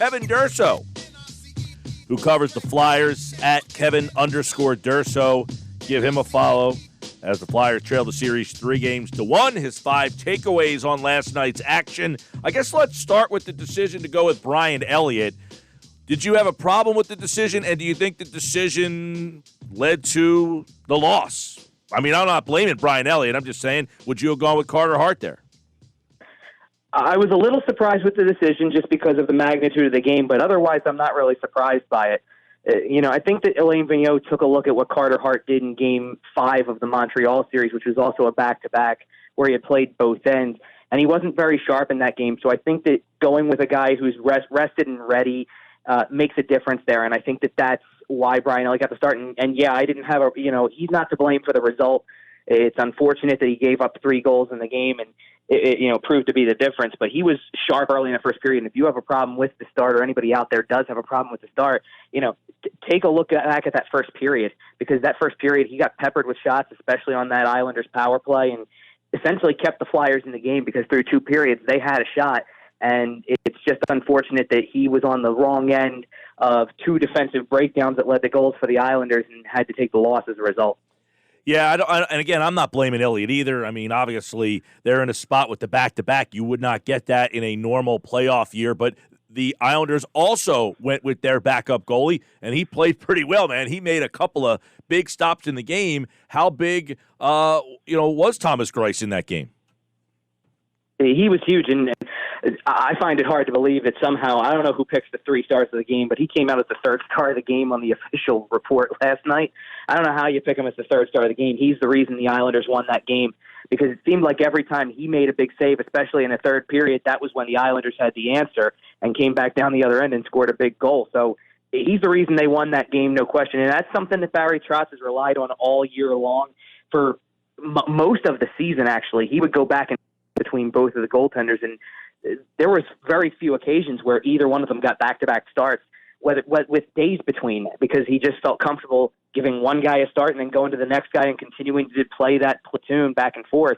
Kevin Durso, who covers the Flyers at Kevin_Durso. Give him a follow as the Flyers trail the series 3-1. His 5 takeaways on last night's action. I guess let's start with the decision to go with Brian Elliott. Did you have a problem with the decision, and do you think the decision led to the loss? I mean, I'm not blaming Brian Elliott. I'm just saying, would you have gone with Carter Hart there? I was a little surprised with the decision just because of the magnitude of the game, but otherwise I'm not really surprised by it. I think that Alain Vigneault took a look at what Carter Hart did in Game 5 of the Montreal series, which was also a back-to-back where he had played both ends, and he wasn't very sharp in that game. So I think that going with a guy who's rested and ready makes a difference there, and I think that that's why Brian Elliott got the start. And yeah, I didn't have he's not to blame for the result. It's unfortunate that he gave up 3 goals in the game, and it proved to be the difference. But he was sharp early in the first period. And if you have a problem with the start, or anybody out there does have a problem with the start, take a look back at that first period, because that first period he got peppered with shots, especially on that Islanders power play, and essentially kept the Flyers in the game because through 2 periods they had a shot. And it's just unfortunate that he was on the wrong end of 2 defensive breakdowns that led to goals for the Islanders and had to take the loss as a result. Yeah, and again, I'm not blaming Elliott either. I mean, obviously, they're in a spot with the back-to-back. You would not get that in a normal playoff year, but the Islanders also went with their backup goalie, and he played pretty well, man. He made a couple of big stops in the game. How big, was Thomas Greiss in that game? He was huge, and I find it hard to believe that somehow, I don't know who picks the 3 stars of the game, but he came out as the 3rd star of the game on the official report last night. I don't know how you pick him as the 3rd star of the game. He's the reason the Islanders won that game, because it seemed like every time he made a big save, especially in the 3rd period, that was when the Islanders had the answer and came back down the other end and scored a big goal. So he's the reason they won that game, no question. And that's something that Barry Trotz has relied on all year long for most of the season, actually. He would go back and between both of the goaltenders, and there was very few occasions where either one of them got back-to-back starts, with days between, because he just felt comfortable giving one guy a start and then going to the next guy and continuing to play that platoon back and forth.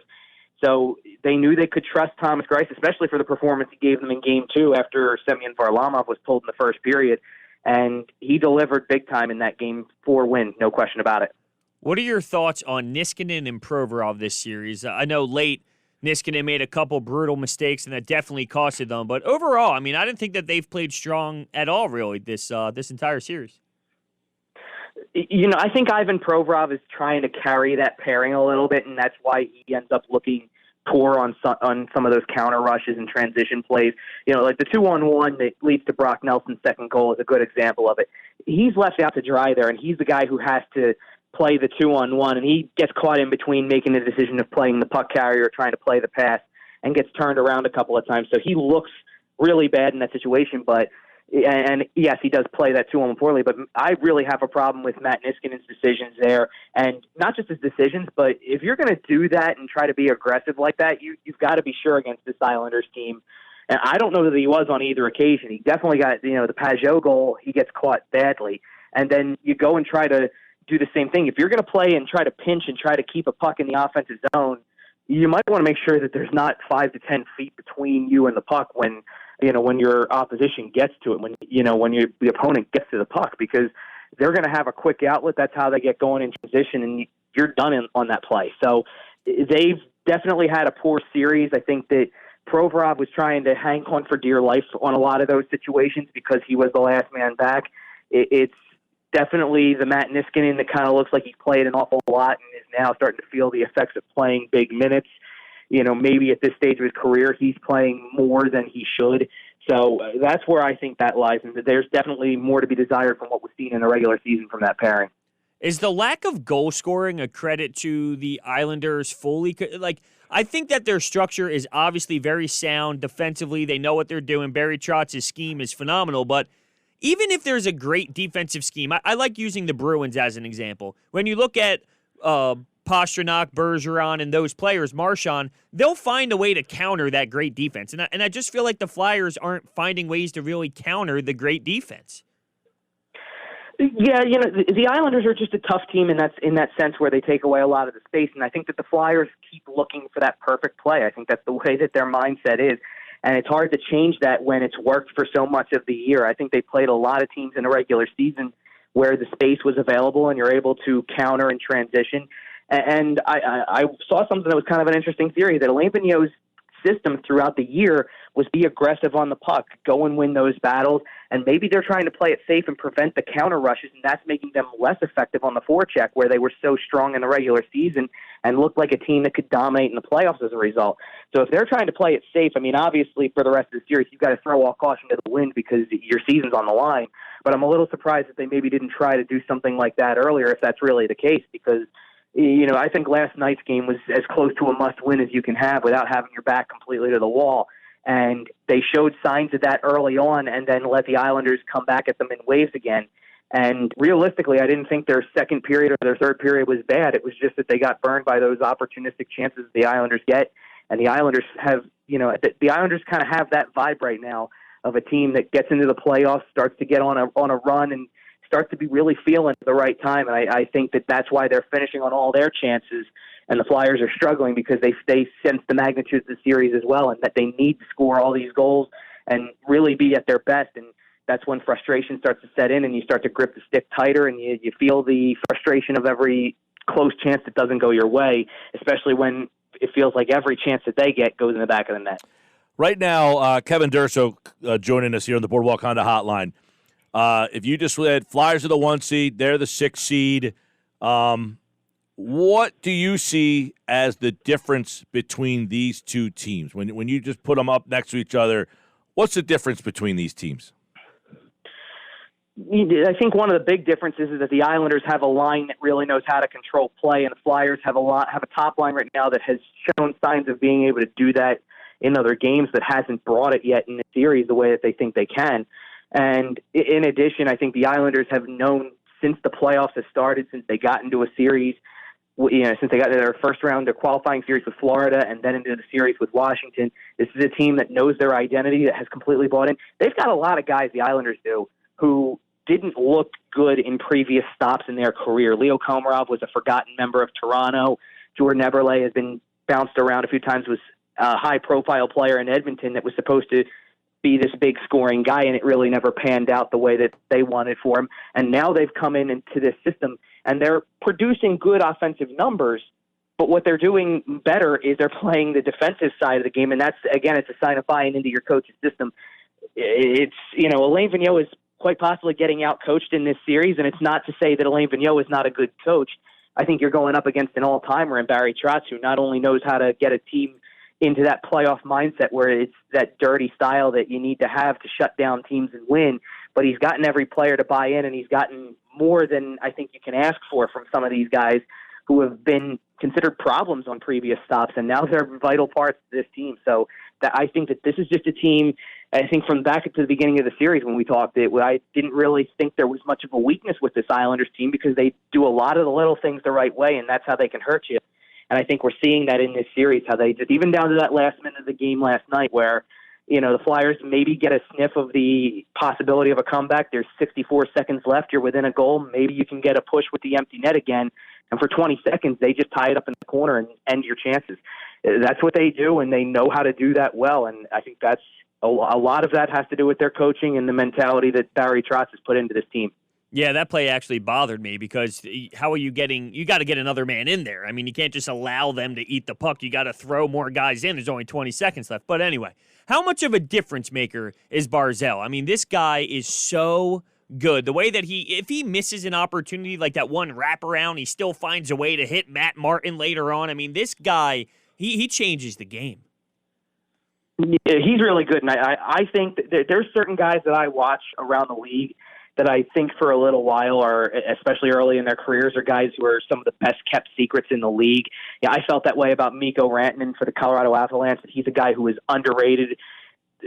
So they knew they could trust Thomas Greiss, especially for the performance he gave them in Game 2 after Semyon Varlamov was pulled in the first period, and he delivered big time in that Game 4 win, no question about it. What are your thoughts on Niskanen and Provorov this series? I know late Niskanen made a couple brutal mistakes, and that definitely costed them. But overall, I mean, I didn't think that they've played strong at all, really, this entire series. I think Ivan Provorov is trying to carry that pairing a little bit, and that's why he ends up looking poor on some of those counter rushes and transition plays. Like the 2-on-1 that leads to Brock Nelson's second goal is a good example of it. He's left out to dry there, and he's the guy who has to play the 2-on-1, and he gets caught in between making the decision of playing the puck carrier or trying to play the pass, and gets turned around a couple of times. So he looks really bad in that situation, and yes, he does play that 2-on-1 poorly, but I really have a problem with Matt Niskanen's decisions there, and not just his decisions, but if you're going to do that and try to be aggressive like that, you've got to be sure against this Islanders team. And I don't know that he was on either occasion. He definitely got, the Pajot goal, he gets caught badly, and then you go and try to do the same thing. If you're going to play and try to pinch and try to keep a puck in the offensive zone, you might want to make sure that there's not 5 to 10 feet between you and the puck when your opposition gets to it, when the opponent gets to the puck, because they're going to have a quick outlet. That's how they get going in transition, and you're done on that play. So they've definitely had a poor series. I think that Provorov was trying to hang on for dear life on a lot of those situations because he was the last man back. It's definitely the Matt Niskanen that kind of looks like he's played an awful lot and is now starting to feel the effects of playing big minutes. Maybe at this stage of his career, he's playing more than he should. So that's where I think that lies, and that there's definitely more to be desired from what was seen in the regular season from that pairing. Is the lack of goal scoring a credit to the Islanders fully? I think that their structure is obviously very sound defensively. They know what they're doing. Barry Trotz's scheme is phenomenal, but even if there's a great defensive scheme, I like using the Bruins as an example. When you look at Pastrnak, Bergeron, and those players, Marchand, they'll find a way to counter that great defense. And I just feel like the Flyers aren't finding ways to really counter the great defense. Yeah, the Islanders are just a tough team in that sense where they take away a lot of the space, and I think that the Flyers keep looking for that perfect play. I think that's the way that their mindset is. And it's hard to change that when it's worked for so much of the year. I think they played a lot of teams in the regular season where the space was available and you're able to counter and transition. And I saw something that was kind of an interesting theory, that Alain Vigneault's system throughout the year was be aggressive on the puck, go and win those battles, and maybe they're trying to play it safe and prevent the counter rushes, and that's making them less effective on the forecheck, where they were so strong in the regular season and looked like a team that could dominate in the playoffs as a result. So if they're trying to play it safe, I mean, obviously for the rest of the series, you've got to throw all caution to the wind because your season's on the line. But I'm a little surprised that they maybe didn't try to do something like that earlier, if that's really the case, because I think last night's game was as close to a must-win as you can have without having your back completely to the wall. And they showed signs of that early on and then let the Islanders come back at them in waves again. And realistically, I didn't think their second period or their third period was bad. It was just that they got burned by those opportunistic chances the Islanders get. And the Islanders have, the Islanders kind of have that vibe right now of a team that gets into the playoffs, starts to get on a run, and starts to be really feeling the right time. And I think that that's why they're finishing on all their chances. And the Flyers are struggling because they sense the magnitude of the series as well, and that they need to score all these goals and really be at their best. And that's when frustration starts to set in and you start to grip the stick tighter and you feel the frustration of every close chance that doesn't go your way, especially when it feels like every chance that they get goes in the back of the net. Right now, Kevin Durso joining us here on the Boardwalk Honda Hotline. If you just said Flyers are the 1 seed, they're the 6 seed, what do you see as the difference between these two teams? When you just put them up next to each other, what's the difference between these teams? I think one of the big differences is that the Islanders have a line that really knows how to control play, and the Flyers have a top line right now that has shown signs of being able to do that in other games, that hasn't brought it yet in the series the way that they think they can. And in addition, I think the Islanders have known since the playoffs have started, since they got into a series, since they got to their first round, their qualifying series with Florida, and then into the series with Washington, this is a team that knows their identity, that has completely bought in. They've got a lot of guys, the Islanders do, who didn't look good in previous stops in their career. Leo Komarov was a forgotten member of Toronto. Jordan Eberle has been bounced around a few times, was a high-profile player in Edmonton that was supposed to be this big scoring guy, and it really never panned out the way that they wanted for him. And now they've come into this system, and they're producing good offensive numbers, but what they're doing better is they're playing the defensive side of the game, and that's, again, it's a sign of buying into your coach's system. It's, Alain Vigneault is quite possibly getting out-coached in this series, and it's not to say that Alain Vigneault is not a good coach. I think you're going up against an all-timer in Barry Trotz, who not only knows how to get a team into that playoff mindset where it's that dirty style that you need to have to shut down teams and win, but he's gotten every player to buy in, and he's gotten more than I think you can ask for from some of these guys who have been considered problems on previous stops, and now they're vital parts of this team. So I think that this is just a team, I think from back to the beginning of the series when we talked, I didn't really think there was much of a weakness with this Islanders team because they do a lot of the little things the right way, and that's how they can hurt you. And I think we're seeing that in this series, how they just, even down to that last minute of the game last night where, the Flyers maybe get a sniff of the possibility of a comeback. There's 64 seconds left. You're within a goal. Maybe you can get a push with the empty net again. And for 20 seconds, they just tie it up in the corner and end your chances. That's what they do, and they know how to do that well. And I think that's a lot of that has to do with their coaching and the mentality that Barry Trotz has put into this team. Yeah, that play actually bothered me because how are you got to get another man in there. I mean, you can't just allow them to eat the puck. You got to throw more guys in. There's only 20 seconds left. But anyway, how much of a difference maker is Barzal? I mean, this guy is so good. The way that if he misses an opportunity like that one wraparound, he still finds a way to hit Matt Martin later on. I mean, this guy, he changes the game. Yeah, he's really good. And I think that there's certain guys that I watch around the league that I think for a little while, or especially early in their careers, are guys who are some of the best kept secrets in the league. Yeah, I felt that way about Mikko Rantanen for the Colorado Avalanche, that he's a guy who was underrated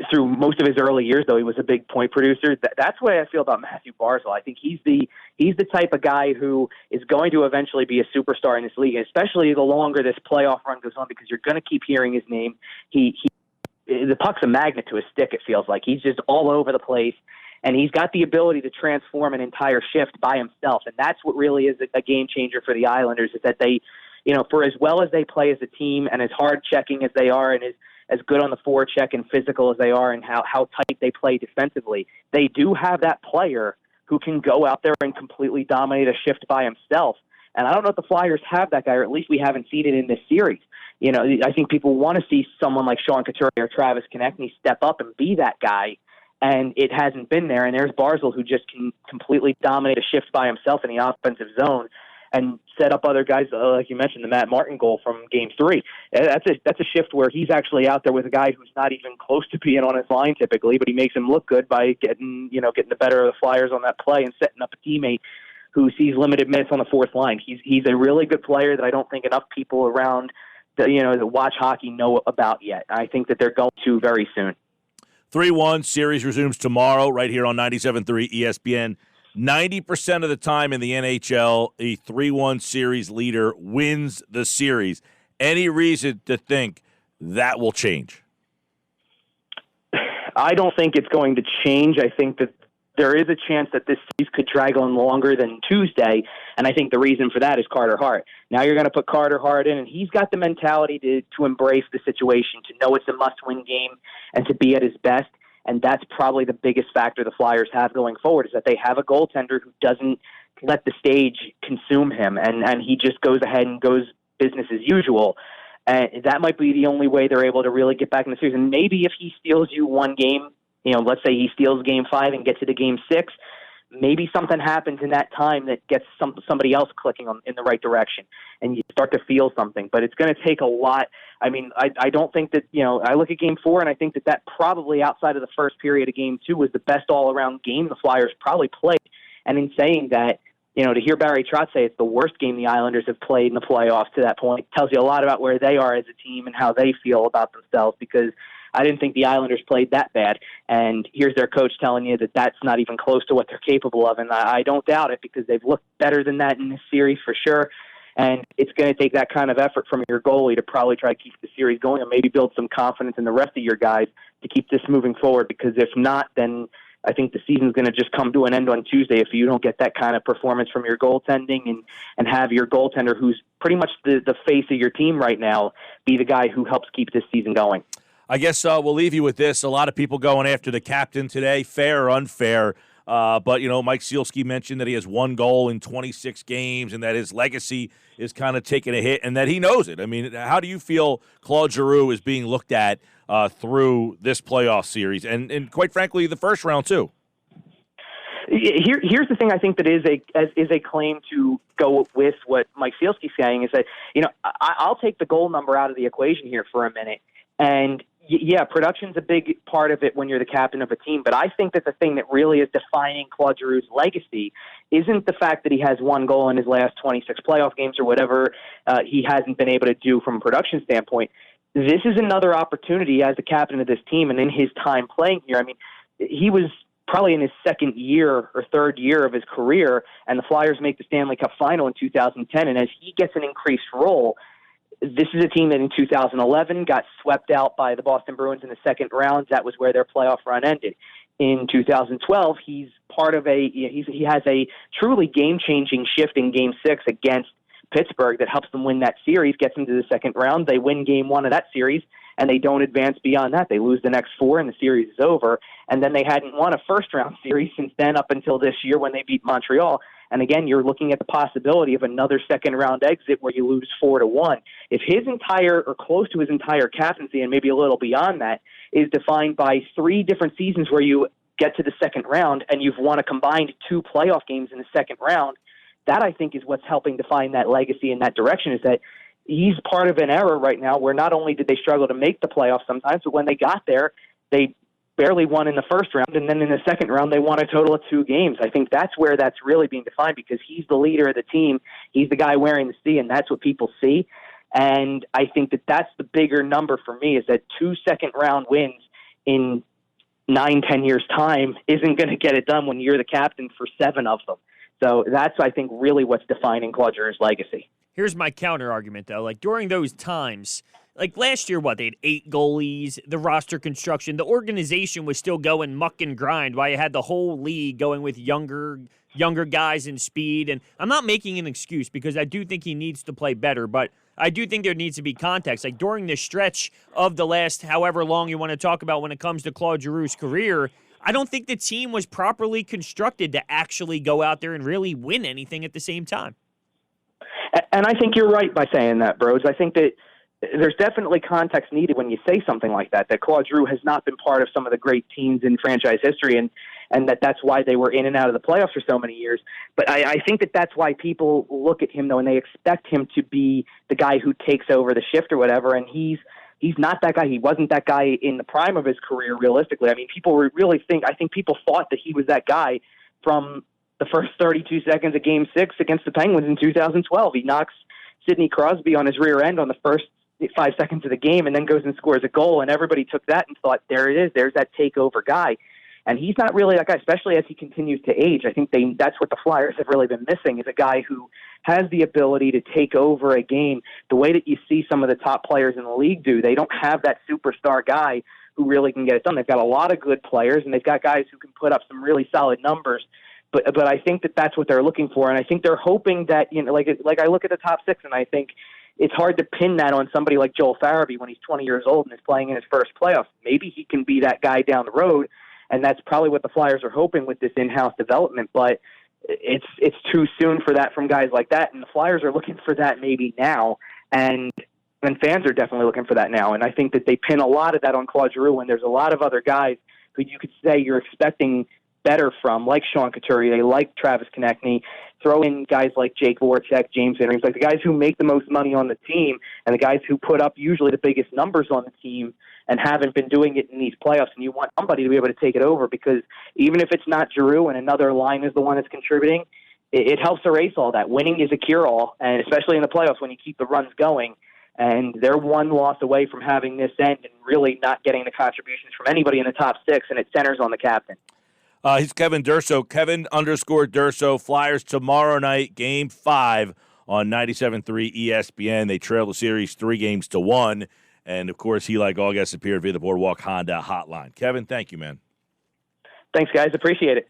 through most of his early years, though he was a big point producer. That's the way I feel about Matthew Barzal. I think he's the type of guy who is going to eventually be a superstar in this league, especially the longer this playoff run goes on, because you're going to keep hearing his name. The puck's a magnet to his stick, it feels like. He's just all over the place. And he's got the ability to transform an entire shift by himself. And that's what really is a game changer for the Islanders, is that they, for as well as they play as a team and as hard checking as they are and as good on the forecheck and physical as they are and how tight they play defensively, they do have that player who can go out there and completely dominate a shift by himself. And I don't know if the Flyers have that guy, or at least we haven't seen it in this series. You know, I think people want to see someone like Sean Couturier or Travis Konechny step up and be that guy, and it hasn't been there. And there's Barzal, who just can completely dominate a shift by himself in the offensive zone and set up other guys, like you mentioned, the Matt Martin goal from Game 3. That's a shift where he's actually out there with a guy who's not even close to being on his line typically, but he makes him look good by getting the better of the Flyers on that play and setting up a teammate who sees limited minutes on the fourth line. He's a really good player that I don't think enough people around that watch hockey know about yet. I think that they're going to very soon. 3-1 series resumes tomorrow right here on 97.3 ESPN. 90% of the time in the NHL, a 3-1 series leader wins the series. Any reason to think that will change? I don't think it's going to change. I think that there is a chance that this series could drag on longer than Tuesday, and I think the reason for that is Carter Hart. Now you're going to put Carter Hart in, and he's got the mentality to embrace the situation, to know it's a must-win game, and to be at his best, and that's probably the biggest factor the Flyers have going forward, is that they have a goaltender who doesn't let the stage consume him, and he just goes ahead and goes business as usual. And that might be the only way they're able to really get back in the series. And maybe if he steals you one game, let's say he steals Game 5 and gets to the Game 6, maybe something happens in that time that gets somebody else clicking in the right direction, and you start to feel something. But it's going to take a lot. I mean, I don't think that, I look at Game 4, and I think that probably outside of the first period of Game 2 was the best all-around game the Flyers probably played. And in saying that, to hear Barry Trotz say it's the worst game the Islanders have played in the playoffs to that point tells you a lot about where they are as a team and how they feel about themselves, because I didn't think the Islanders played that bad. And here's their coach telling you that that's not even close to what they're capable of. And I don't doubt it, because they've looked better than that in this series for sure. And it's going to take that kind of effort from your goalie to probably try to keep the series going and maybe build some confidence in the rest of your guys to keep this moving forward. Because if not, then I think the season's going to just come to an end on Tuesday if you don't get that kind of performance from your goaltending and have your goaltender, who's pretty much the face of your team right now, be the guy who helps keep this season going. I guess we'll leave you with this. A lot of people going after the captain today, fair or unfair. But, Mike Sealski mentioned that he has one goal in 26 games and that his legacy is kind of taking a hit and that he knows it. I mean, how do you feel Claude Giroux is being looked at through this playoff series and quite frankly, the first round too? Here's the thing I think that is a claim to go with what Mike Sealski's saying is that, I'll take the goal number out of the equation here for a minute. And yeah, production's a big part of it when you're the captain of a team, but I think that the thing that really is defining Claude Giroux's legacy isn't the fact that he has one goal in his last 26 playoff games or whatever he hasn't been able to do from a production standpoint. This is another opportunity as the captain of this team, and in his time playing here, I mean, he was probably in his second year or third year of his career, and the Flyers make the Stanley Cup final in 2010, and as he gets an increased role, this is a team that in 2011 got swept out by the Boston Bruins in the second round. That was where their playoff run ended. In 2012, he has a truly game-changing shift in Game 6 against Pittsburgh that helps them win that series, gets them to the second round. They win Game 1 of that series, and they don't advance beyond that. They lose the next 4, and the series is over. And then they hadn't won a first-round series since then up until this year when they beat Montreal. And again, you're looking at the possibility of another second-round exit where you lose 4-1. If his entire or close to his entire captaincy, and maybe a little beyond that, is defined by 3 different seasons where you get to the second round and you've won a combined 2 playoff games in the second round, that I think is what's helping define that legacy in that direction, is that he's part of an era right now where not only did they struggle to make the playoffs sometimes, but when they got there, they barely won in the first round, and then in the second round, they won a total of 2 games. I think that's where that's really being defined, because he's the leader of the team. He's the guy wearing the C, and that's what people see. And I think that that's the bigger number for me, is that 2 second-round wins in 9-10 years' time isn't going to get it done when you're the captain for 7 of them. So that's, I think, really what's defining Claude Giroux's legacy. Here's my counter argument, though. Like, during those times, like last year, they had 8 goalies, the roster construction, the organization was still going muck and grind while you had the whole league going with younger guys in speed. And I'm not making an excuse, because I do think he needs to play better, but I do think there needs to be context. Like during the stretch of the last however long you want to talk about when it comes to Claude Giroux's career, I don't think the team was properly constructed to actually go out there and really win anything at the same time. And I think you're right by saying that, Bros. I think that there's definitely context needed when you say something like that Claude Giroux has not been part of some of the great teams in franchise history, and that's why they were in and out of the playoffs for so many years. But I think that's why people look at him, though, and they expect him to be the guy who takes over the shift or whatever, and he's not that guy. He wasn't that guy in the prime of his career, realistically. I mean, I think people thought that he was that guy from the first 32 seconds of Game 6 against the Penguins in 2012. He knocks Sidney Crosby on his rear end on the first 5 seconds of the game and then goes and scores a goal, and everybody took that and thought, there it is, there's that takeover guy. And he's not really that guy, especially as he continues to age. I think that's what the Flyers have really been missing, is a guy who has the ability to take over a game the way that you see some of the top players in the league do. They don't have that superstar guy who really can get it done. They've got a lot of good players, and they've got guys who can put up some really solid numbers. But I think that's what they're looking for, and I think they're hoping that, like I look at the top six, and I think it's hard to pin that on somebody like Joel Farabee when he's 20 years old and is playing in his first playoffs. Maybe he can be that guy down the road, and that's probably what the Flyers are hoping with this in-house development. But it's too soon for that from guys like that, and the Flyers are looking for that maybe now, and fans are definitely looking for that now. And I think that they pin a lot of that on Claude Giroux, and there's a lot of other guys who you could say you're expecting better from, like Sean Couturier, like Travis Konechny. Throw in guys like Jake Voracek, James Van Riemsdyk, like the guys who make the most money on the team and the guys who put up usually the biggest numbers on the team and haven't been doing it in these playoffs. And you want somebody to be able to take it over, because even if it's not Giroux and another line is the one that's contributing, it helps erase all that. Winning is a cure-all, and especially in the playoffs when you keep the runs going. And they're one loss away from having this end and really not getting the contributions from anybody in the top six, and it centers on the captain. He's Kevin Durso, Kevin_Durso. Flyers tomorrow night, Game 5 on 97.3 ESPN. They trail the series 3-1. And, of course, he, like all guests, appeared via the Boardwalk Honda hotline. Kevin, thank you, man. Thanks, guys. Appreciate it.